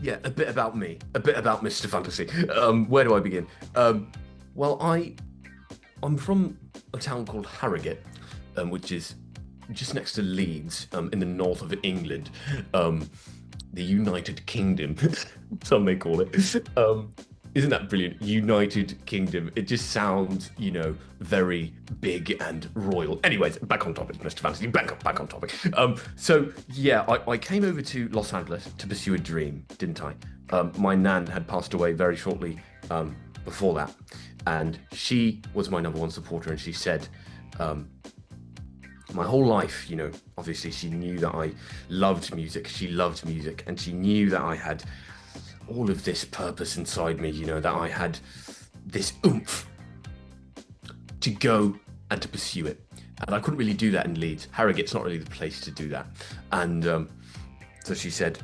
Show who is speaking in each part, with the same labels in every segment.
Speaker 1: yeah, a bit about me, a bit about Mr. Fantasy. Where do I begin? Well, I'm from a town called Harrogate, which is just next to Leeds, in the north of England, um, the United Kingdom, some may call it. Isn't that brilliant? United Kingdom. It just sounds, very big and royal. Anyways, back on topic, Mr. Fantasy. Back on topic. So yeah, I came over to Los Angeles to pursue a dream, didn't I? My nan had passed away very shortly before that, and she was my number one supporter. And she said, my whole life, obviously she knew that I loved music. She loved music, and she knew that I had all of this purpose inside me, that I had this oomph to go and to pursue it. And I couldn't really do that in Leeds. Harrogate's not really the place to do that. And so she said,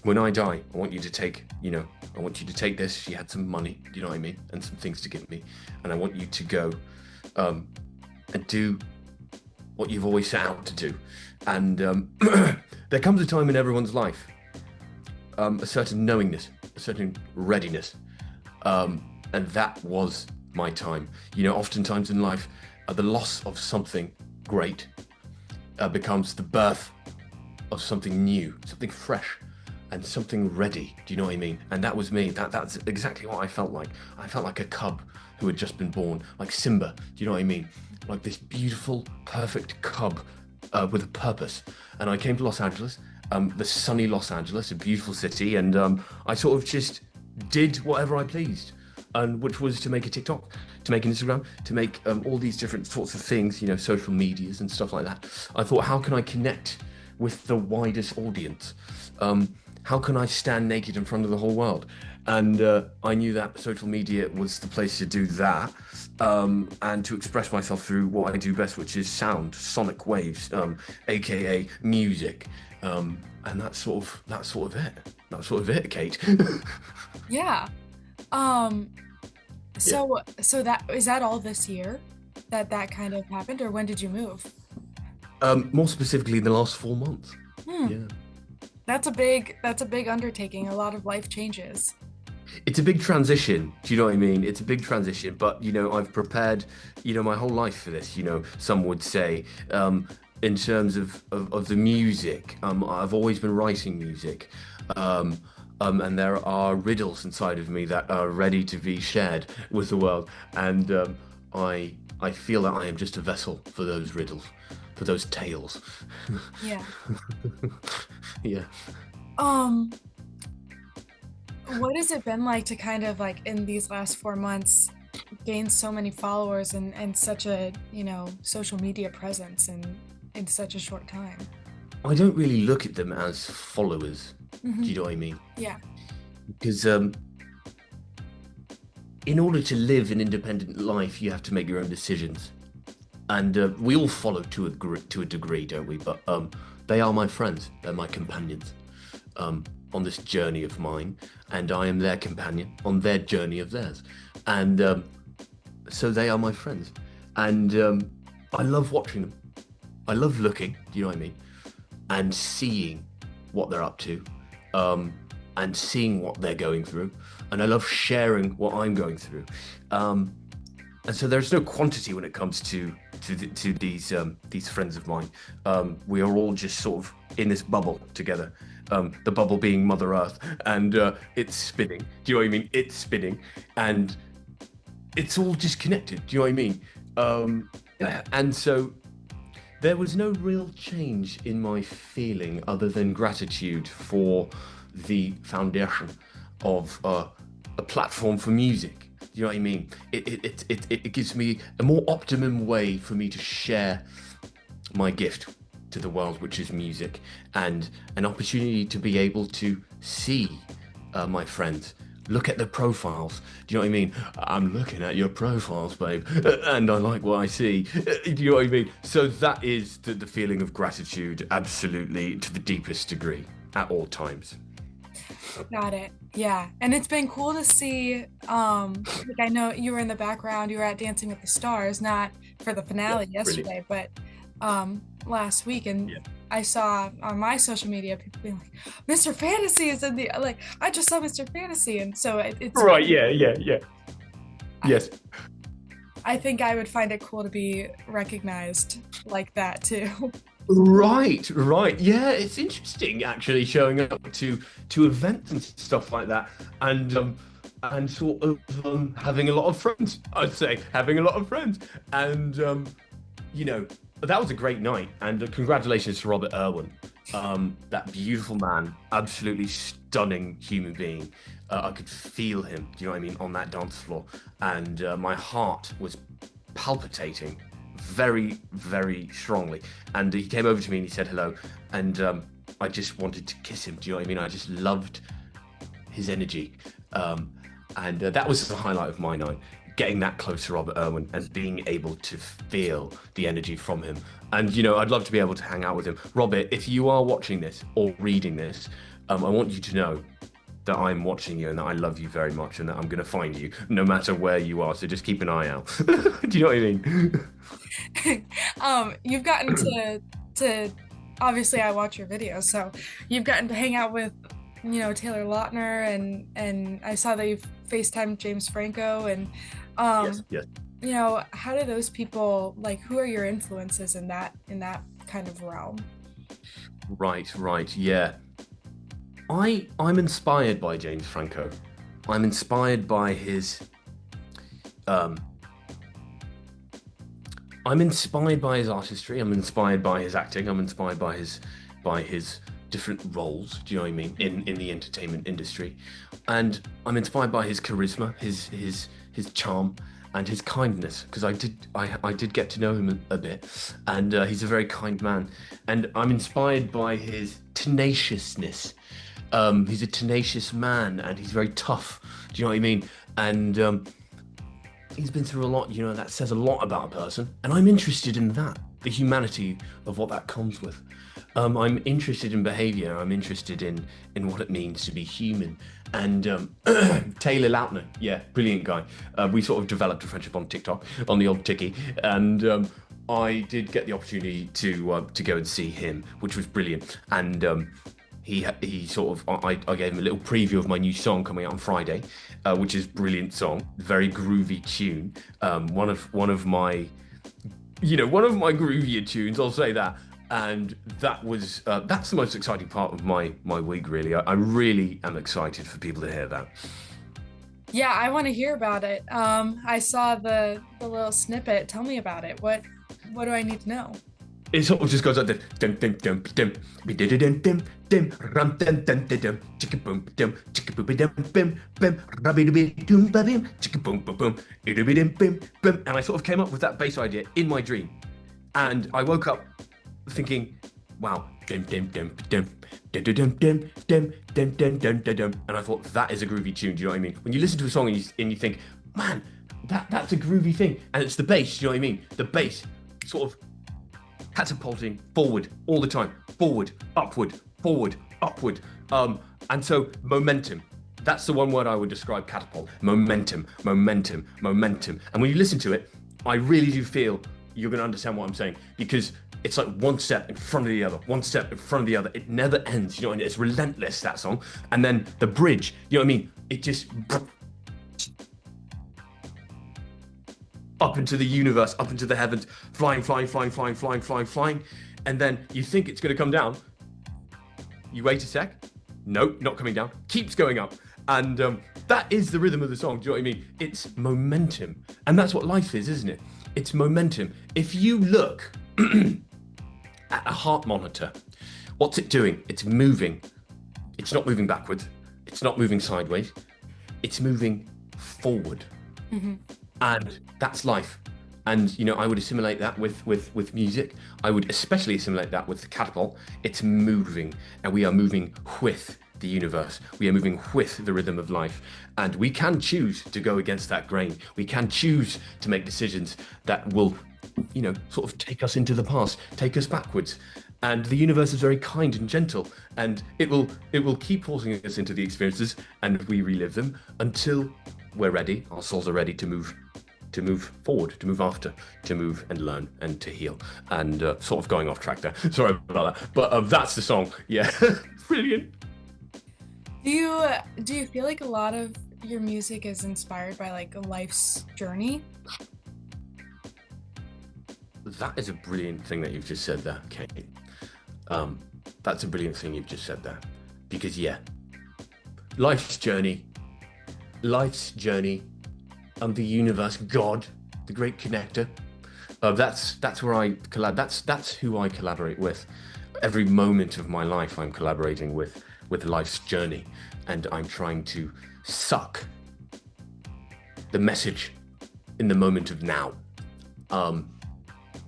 Speaker 1: when I die, I want you to take, I want you to take this. She had some money, do you know what I mean? And some things to give me. And I want you to go and do what you've always set out to do. And there comes a time in everyone's life, a certain knowingness, a certain readiness. And that was my time. Oftentimes in life, the loss of something great becomes the birth of something new, something fresh, and something ready. Do you know what I mean? And that was me. That's exactly what I felt like. I felt like a cub who had just been born, like Simba. Do you know what I mean? Like this beautiful, perfect cub with a purpose. And I came to Los Angeles, the sunny Los Angeles, a beautiful city, and I sort of just did whatever I pleased, and which was to make a TikTok, to make an Instagram, to make all these different sorts of things, social medias and stuff like that. I thought, how can I connect with the widest audience? How can I stand naked in front of the whole world? And I knew that social media was the place to do that, and to express myself through what I do best, which is sound, sonic waves, aka music. And that's sort of it. That's sort of it, Kate.
Speaker 2: Yeah. So that is that all this year that kind of happened, or when did you move?
Speaker 1: More specifically, in the last 4 months.
Speaker 2: Hmm.
Speaker 1: Yeah.
Speaker 2: That's a big undertaking, a lot of life changes.
Speaker 1: It's a big transition. Do you know what I mean? It's a big transition, but I've prepared, my whole life for this. Some would say, in terms of the music, I've always been writing music, and there are riddles inside of me that are ready to be shared with the world, and I feel that I am just a vessel for those riddles, for those tales.
Speaker 2: Yeah.
Speaker 1: Yeah.
Speaker 2: Um, what has it been like to kind of like in these last 4 months gain so many followers and such a, social media presence in such a short time?
Speaker 1: I don't really look at them as followers. Do
Speaker 2: Hmm.
Speaker 1: you know what I mean?
Speaker 2: Yeah.
Speaker 1: Because in order to live an independent life, you have to make your own decisions, and we all follow to a degree, don't we? But they are my friends. They're my companions on this journey of mine, and I am their companion on their journey of theirs, and so they are my friends, and I love watching them. I love looking. Do you know what I mean? And seeing what they're up to, and seeing what they're going through, and I love sharing what I'm going through. And so there's no quantity when it comes to these friends of mine. We are all just sort of in this bubble together. The bubble being Mother Earth, and it's spinning. Do you know what I mean? It's spinning, and it's all just connected. Do you know what I mean? And so there was no real change in my feeling other than gratitude for the foundation of a platform for music. Do you know what I mean? It gives me a more optimum way for me to share my gift to the world, which is music, and an opportunity to be able to see my friends, look at their profiles. Do you know what I mean? I'm looking at your profiles, babe, and I like what I see. Do you know what I mean? So that is the feeling of gratitude, absolutely, to the deepest degree, at all times.
Speaker 2: Got it. Yeah. And it's been cool to see, like I know you were in the background, you were at Dancing with the Stars, not for the
Speaker 1: Yeah,
Speaker 2: finale
Speaker 1: brilliant.
Speaker 2: yesterday, but last week, and
Speaker 1: Yeah.
Speaker 2: I saw on my social media people being like, "Mr. Fantasy is in the like." I just saw Mr. Fantasy, and so it's
Speaker 1: Right. Yeah. Yeah. Yeah.
Speaker 2: I
Speaker 1: Yes.
Speaker 2: I think I would find it cool to be recognized like that too.
Speaker 1: Right, right. Yeah, it's interesting actually showing up to events and stuff like that, and sort of having a lot of friends. I'd say having a lot of friends, and you know that was a great night. And congratulations to Robert Irwin, that beautiful man, absolutely stunning human being. I could feel him. Do you know what I mean on that dance floor, and my heart was palpitating very, very strongly. And he came over to me and he said hello, and I just wanted to kiss him. Do you know what I mean? I just loved his energy, and that was the highlight of my night. Getting that close to Robert Irwin and being able to feel the energy from him. And I'd love to be able to hang out with him. Robert, if you are watching this or reading this, I want you to know that I'm watching you and that I love you very much and that I'm going to find you no matter where you are. So just keep an eye out. Do you know what I mean?
Speaker 2: You've gotten to obviously I watch your videos, so you've gotten to hang out with Taylor Lautner, and I saw that you've FaceTimed James Franco, and
Speaker 1: Yes,
Speaker 2: um
Speaker 1: yes.
Speaker 2: how do those people, like, who are your influences in that kind of realm?
Speaker 1: Right, right. Yeah. I'm inspired by James Franco. I'm inspired by his um I'm inspired by his artistry. I'm inspired by his acting. I'm inspired by his different roles. Do you know what I mean? In the entertainment industry, and I'm inspired by his charisma, his charm, and his kindness. Because I did get to know him a bit, and he's a very kind man. And I'm inspired by his tenaciousness. He's a tenacious man, and he's very tough. Do you know what I mean? And he's been through a lot, that says a lot about a person. And I'm interested in that, the humanity of what that comes with. I'm interested in behavior. I'm interested in what it means to be human. And Taylor Lautner, yeah, brilliant guy. We sort of developed a friendship on TikTok, on the old Tiki. And I did get the opportunity to go and see him, which was brilliant. And he sort of I gave him a little preview of my new song coming out on Friday, which is a brilliant song, very groovy tune. One of my groovier tunes, I'll say that. And that's the most exciting part of my week, really. I really am excited for people to hear that.
Speaker 2: Yeah, I want to hear about it. I saw the little snippet. Tell me about it. What do I need to know?
Speaker 1: It sort of just goes like this. Dum dum dum dum dum dum dum rum dum dum dum dum chicka boom dum chicka boom dum bim bim rubby dubby dum bim chicka boom boom boom idubby dum bim bim. And I sort of came up with that bass idea in my dream, and I woke up thinking, wow, dum dum dum dum dum dum dum dum dum dum dum dum dum. And I thought that is a groovy tune. Do you know what I mean? When you listen to a song and you think, man, that's a groovy thing, and it's the bass. Do you know what I mean? The bass sort of catapulting forward all the time, forward, upward, forward, upward. And so momentum. That's the one word I would describe catapult. Momentum, momentum, momentum. And when you listen to it, I really do feel you're going to understand what I'm saying, because it's like one step in front of the other, one step in front of the other. It never ends, and it's relentless, that song. And then the bridge, you know what I mean? It just up into the universe, up into the heavens, flying, flying, flying, flying, flying, flying, flying. And then you think it's going to come down. You wait a sec. Nope, not coming down. Keeps going up. And that is the rhythm of the song. Do you know what I mean? It's momentum. And that's what life is, isn't it? It's momentum. If you look at a heart monitor, what's it doing? It's moving. It's not moving backwards. It's not moving sideways. It's moving forward.
Speaker 2: Mm-hmm.
Speaker 1: And that's life. And I would assimilate that with music. I would especially assimilate that with the catapult. It's moving, and we are moving with the universe. We are moving with the rhythm of life, and we can choose to go against that grain. We can choose to make decisions that will, sort of take us into the past, take us backwards. And the universe is very kind and gentle, and it will keep forcing us into the experiences, and we relive them until we're ready. Our souls are ready to move to move forward, to move after, to move and learn and to heal. And sort of going off track there. Sorry about that. But that's the song. Yeah. Brilliant.
Speaker 2: Do you do you feel like a lot of your music is inspired by like a life's journey?
Speaker 1: That is a brilliant thing that you've just said there, Kate. That's a brilliant thing you've just said there. Because, yeah, life's journey, the universe, God, the great connector. That's where I that's who I collaborate with. Every moment of my life, I'm collaborating with life's journey, and I'm trying to suck the message in the moment of now.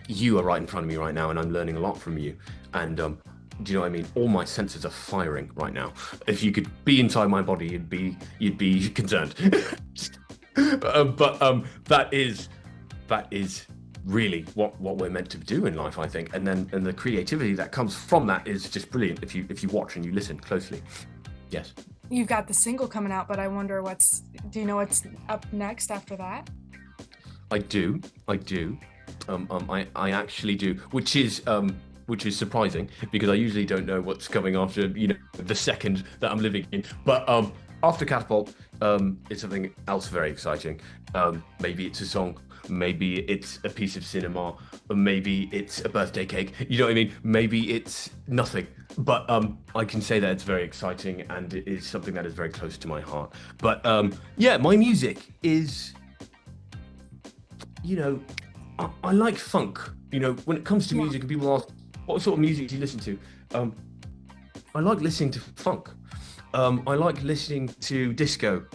Speaker 1: You are right in front of me right now, and I'm learning a lot from you. And do you know what I mean? All my senses are firing right now. If you could be inside my body, you'd be concerned. But that is really what we're meant to do in life, I think. And the creativity that comes from that is just brilliant if you watch and you listen closely. Yes.
Speaker 2: You've got the single coming out, but I wonder do you know what's up next after that?
Speaker 1: I do. I actually do, which is surprising because I usually don't know what's coming after, the second that I'm living in. But after Catapult, it's something else very exciting. Maybe it's a song, maybe it's a piece of cinema, or maybe it's a birthday cake. You know what I mean? Maybe it's nothing. But I can say that it's very exciting and it is something that is very close to my heart. But yeah, my music is, I like funk. When it comes to music and people ask, what sort of music do you listen to? I like listening to funk. I like listening to disco.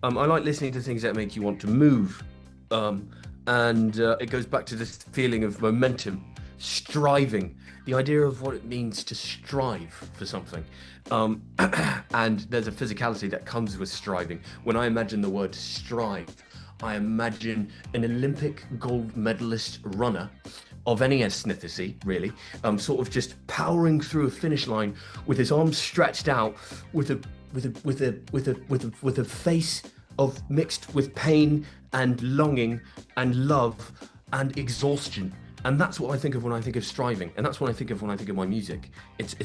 Speaker 1: I like listening to things that make you want to move. And it goes back to this feeling of momentum, striving, the idea of what it means to strive for something. And there's a physicality that comes with striving. When I imagine the word strive, I imagine an Olympic gold medalist runner of any ethnicity, really, sort of just powering through a finish line with his arms stretched out, with a face of mixed with pain and longing and love and exhaustion. And that's what I think of when I think of striving, and that's what I think of when I think of my music. It's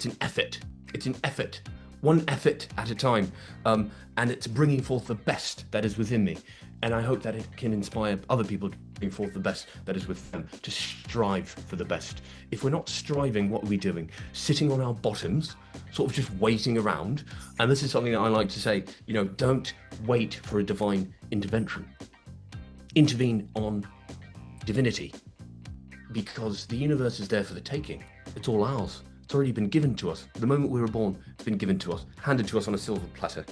Speaker 1: an effort. It's an effort. One effort at a time, and it's bringing forth the best that is within me. And I hope that it can inspire other people to bring forth the best that is with them, to strive for the best. If we're not striving, what are we doing? Sitting on our bottoms, sort of just waiting around. And this is something that I like to say, don't wait for a divine intervention. Intervene on divinity, because the universe is there for the taking. It's all ours. It's already been given to us. The moment we were born, it's been given to us, handed to us on a silver platter.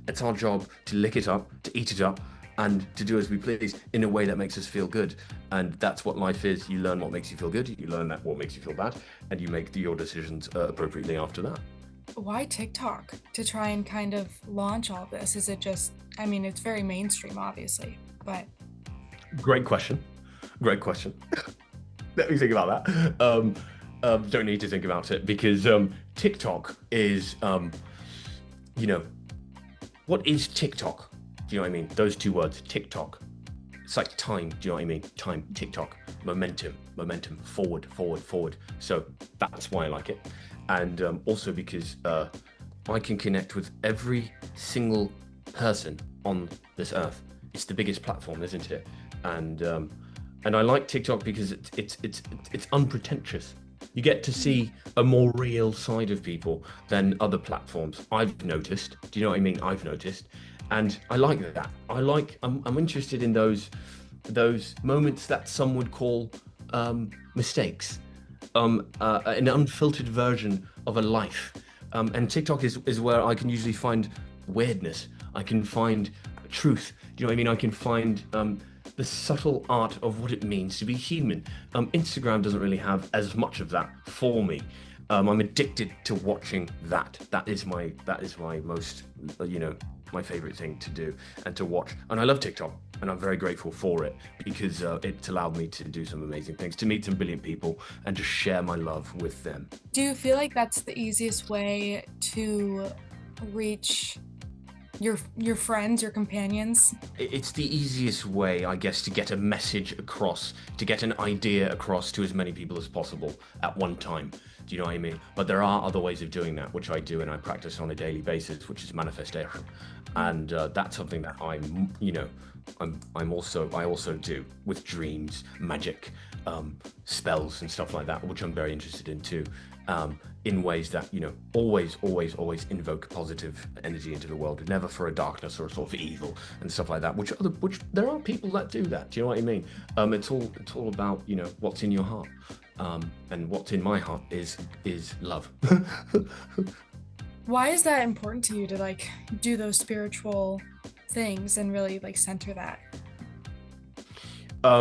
Speaker 1: It's our job to lick it up, to eat it up, and to do as we please in a way that makes us feel good. And that's what life is. You learn what makes you feel good, you learn what makes you feel bad, and you make your decisions appropriately after that.
Speaker 2: Why TikTok to try and kind of launch all this? Is it just, it's very mainstream, obviously, but...
Speaker 1: Great question. Let me think about that. Don't need to think about it, because TikTok is, what is TikTok? Do you know what I mean? Those two words, TikTok. It's like time, do you know what I mean? Time, TikTok, momentum, forward. So that's why I like it. And also because I can connect with every single person on this earth. It's the biggest platform, isn't it? And I like TikTok because it's unpretentious. You get to see a more real side of people than other platforms. I've noticed. Do you know what I mean? I've noticed, and I like that. I'm interested in those moments that some would call mistakes, an unfiltered version of a life. And TikTok is where I can usually find weirdness. I can find truth. Do you know what I mean? I can find the subtle art of what it means to be human. Instagram doesn't really have as much of that for me. I'm addicted to watching that. That is my most, my favorite thing to do and to watch. And I love TikTok, and I'm very grateful for it, because it's allowed me to do some amazing things, to meet some brilliant people, and to share my love with them.
Speaker 2: Do you feel like that's the easiest way to reach your friends, your companions?
Speaker 1: It's the easiest way, I guess, to get a message across, to get an idea across to as many people as possible at one time. Do you know what I mean? But there are other ways of doing that, which I do and I practice on a daily basis, which is manifestation, and that's something that I also do with dreams, magic, spells, and stuff like that, which I'm very interested in too. In ways that always invoke positive energy into the world, never for a darkness or a sort of evil and stuff like that. Which there are people that do that. Do you know what I mean? It's all about what's in your heart, and what's in my heart is love.
Speaker 2: Why is that important to you to like do those spiritual things and really like center that?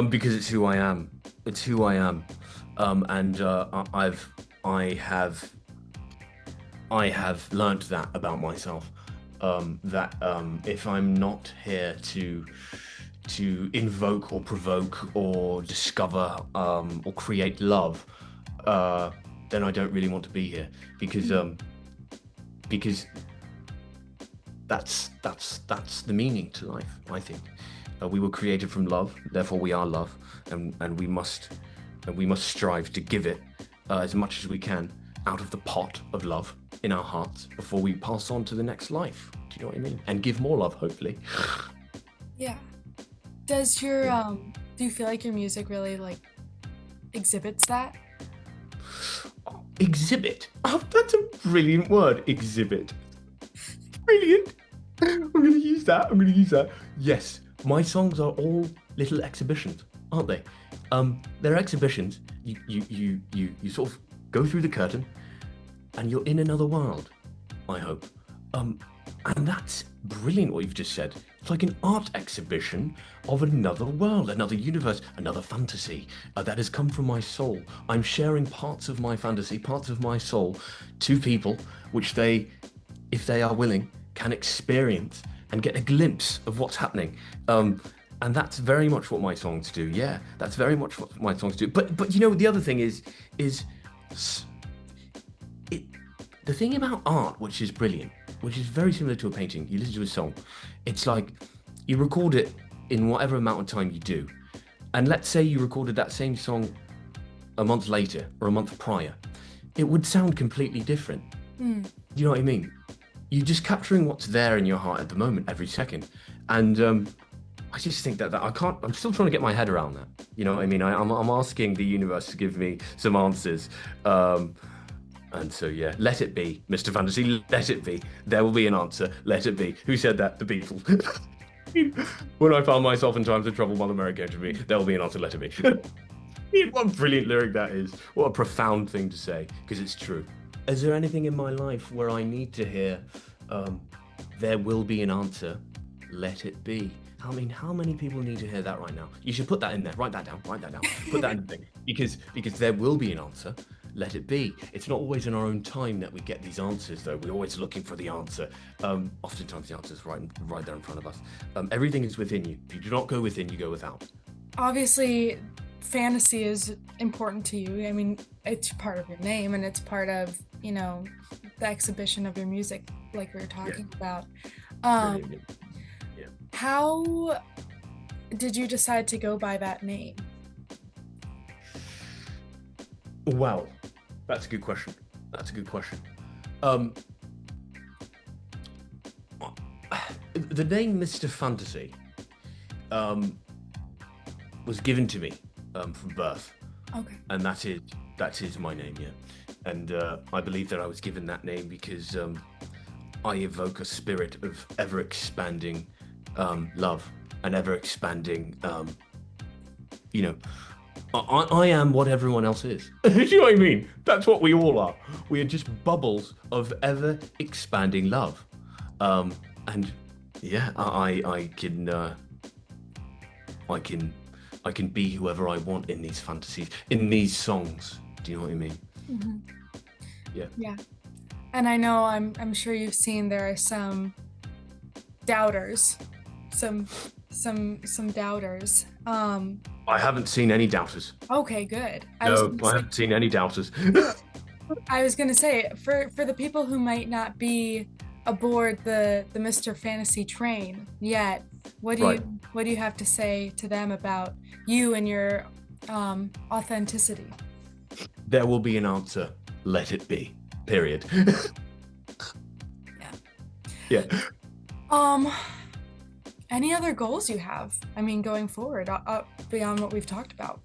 Speaker 1: Because it's who I am. It's who I am, and I have learnt that about myself. That if I'm not here to invoke or provoke or discover or create love, then I don't really want to be here because that's the meaning to life. I think we were created from love, therefore we are love, and we must strive to give it as much as we can out of the pot of love in our hearts before we pass on to the next life. Do you know what I mean? And give more love, hopefully.
Speaker 2: Yeah. Does your do you feel like your music really like exhibits that?
Speaker 1: Exhibit. Oh, that's a brilliant word. Exhibit. Brilliant. I'm gonna use that. Yes, my songs are all little exhibitions, aren't they? They're exhibitions. You sort of go through the curtain, and you're in another world. I hope. And that's brilliant what you've just said. It's like an art exhibition of another world, another universe, another fantasy that has come from my soul. I'm sharing parts of my fantasy, parts of my soul to people, which they, if they are willing, can experience and get a glimpse of what's happening. And that's very much what my songs do. Yeah, that's very much what my songs do. But the other thing is the thing about art, which is brilliant, which is very similar to a painting. You listen to a song, it's like you record it in whatever amount of time you do. And let's say you recorded that same song a month later or a month prior, it would sound completely different. Do you know what I mean? You're just capturing what's there in your heart at the moment, every second. And I just think that I'm still trying to get my head around that. You know what I mean? I'm asking the universe to give me some answers. And so, yeah, let it be, Mr. Fantasy, let it be. There will be an answer, let it be. Who said that? The Beatles. When I found myself in times of trouble, Mother Mary came to me. There will be an answer, let it be. What a brilliant lyric that is. What a profound thing to say, because it's true. Is there anything in my life where I need to hear, there will be an answer, let it be? I mean, how many people need to hear that right now? You should put that in there. Write that down. Put that in the thing. Because there will be an answer. Let it be. It's not always in our own time that we get these answers, though. We're always looking for the answer. Oftentimes the answer is right there in front of us. Everything is within you. If you do not go within, you go without.
Speaker 2: Obviously, fantasy is important to you. I mean, it's part of your name and it's part of, the exhibition of your music, like we were talking about. How did you decide to go by that name?
Speaker 1: Well, that's a good question. The name Mr. Fantasy was given to me from birth.
Speaker 2: Okay.
Speaker 1: And that is my name, yeah. And I believe that I was given that name because I evoke a spirit of ever-expanding love and ever-expanding, I am what everyone else is. Do you know what I mean? That's what we all are. We are just bubbles of ever-expanding love. And yeah, I can be whoever I want in these fantasies, in these songs. Do you know what I mean?
Speaker 2: Mm-hmm.
Speaker 1: Yeah.
Speaker 2: Yeah. And I know I'm sure you've seen there are some doubters. Some doubters.
Speaker 1: I haven't seen any doubters.
Speaker 2: Okay, good.
Speaker 1: I haven't seen any doubters.
Speaker 2: I was gonna say, for the people who might not be aboard the Mr. Fantasy train yet.
Speaker 1: Right.
Speaker 2: What do you have to say to them about you and your authenticity?
Speaker 1: There will be an answer. Let it be. Period.
Speaker 2: Yeah.
Speaker 1: Yeah.
Speaker 2: Um, any other goals you have? I mean, going forward, beyond what we've talked about.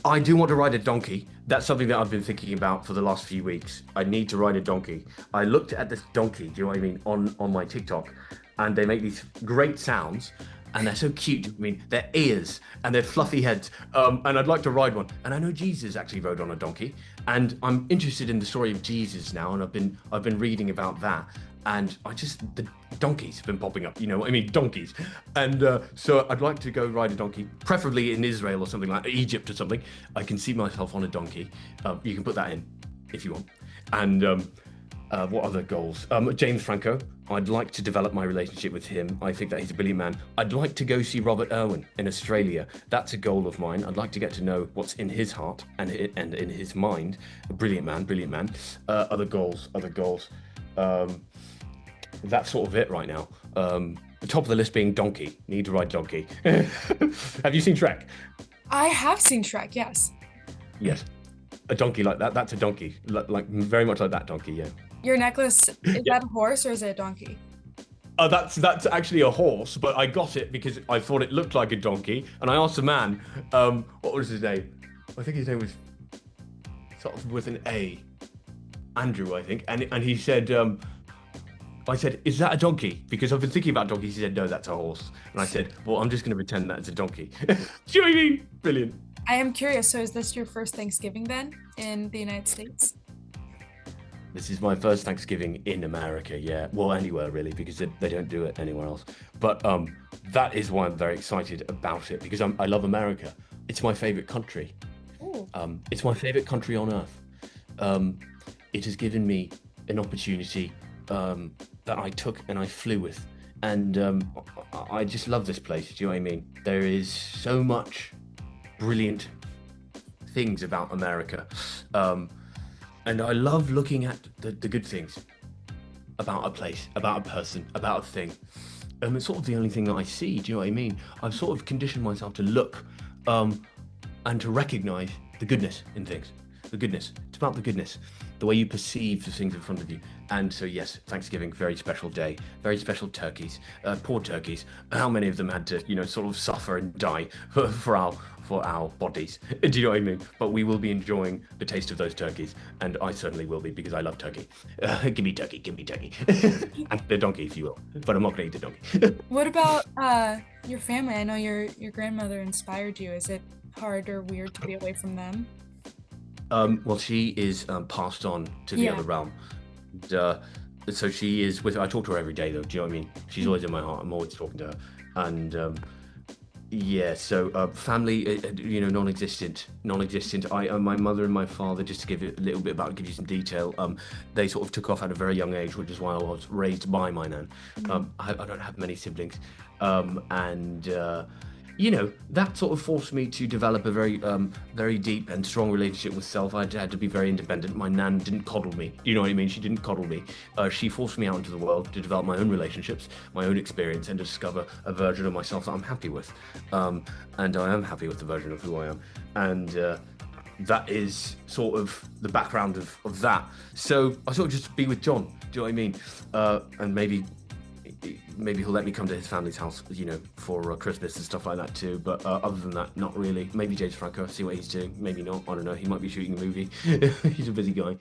Speaker 1: I do want to ride a donkey. That's something that I've been thinking about for the last few weeks. I need to ride a donkey. I looked at this donkey, do you know what I mean, on my TikTok, and they make these great sounds, and they're so cute. I mean, their ears and their fluffy heads. And I'd like to ride one. And I know Jesus actually rode on a donkey, and I'm interested in the story of Jesus now, and I've been reading about that. And the donkeys have been popping up, you know what I mean, donkeys. And so I'd like to go ride a donkey, preferably in Israel or something like Egypt or something. I can see myself on a donkey. You can put that in if you want. And what other goals? James Franco, I'd like to develop my relationship with him. I think that he's a brilliant man. I'd like to go see Robert Irwin in Australia. That's a goal of mine. I'd like to get to know what's in his heart and in his mind. A brilliant man, brilliant man. Other goals. That's sort of it right now. The top of the list being donkey. Need to ride donkey. Have you seen Shrek?
Speaker 2: I have seen Shrek, yes.
Speaker 1: Yes. A donkey like that. That's a donkey. Like very much like that donkey, yeah.
Speaker 2: Your necklace, is that a horse or is it a donkey?
Speaker 1: That's actually a horse, but I got it because I thought it looked like a donkey. And I asked the man, what was his name? I think his name was sort of with an A. Andrew, I think. And he said, I said, is that a donkey? Because I've been thinking about donkeys. He said, no, that's a horse. And I said, well, I'm just going to pretend that it's a donkey. Do you know what I mean? Brilliant.
Speaker 2: I am curious. So is this your first Thanksgiving then in the United States?
Speaker 1: This is my first Thanksgiving in America, yeah. Well, anywhere really, because they don't do it anywhere else. But that is why I'm very excited about it, because I love America. It's my favorite country. It's my favorite country on earth. It has given me an opportunity that I took and I flew with. And I just love this place, do you know what I mean? There is so much brilliant things about America. And I love looking at the good things about a place, about a person, about a thing. It's sort of the only thing that I see, do you know what I mean? I've sort of conditioned myself to look and to recognize the goodness in things. The goodness. It's about the goodness. The way you perceive the things in front of you. And so, yes, Thanksgiving, very special day. Very special turkeys. Poor turkeys. How many of them had to, sort of suffer and die for our bodies? Do you know what I mean? But we will be enjoying the taste of those turkeys. And I certainly will be, because I love turkey. Give me turkey, give me turkey. And the donkey, if you will. But I'm not going to eat the donkey.
Speaker 2: What about your family? I know your grandmother inspired you. Is it hard or weird to be away from them?
Speaker 1: Well, she is passed on to the other realm. So she is with. I talk to her every day, though. Do you know what I mean? She's always in my heart. I'm always talking to her. And so family, non-existent. My mother and my father, just to give it a little bit give you some detail. They sort of took off at a very young age, which is why I was raised by my nan. I don't have many siblings, that sort of forced me to develop a very deep and strong relationship with self. I had to be very independent. My nan didn't coddle me. You know what I mean? She didn't coddle me. She forced me out into the world to develop my own relationships, my own experience, and to discover a version of myself that I'm happy with. And I am happy with the version of who I am. And that is sort of the background of that. So I sort of just be with John. Do you know what I mean? And maybe he'll let me come to his family's house, for Christmas and stuff like that too. But other than that, not really. Maybe James Franco, see what he's doing. Maybe not. I don't know. He might be shooting a movie. He's a busy guy.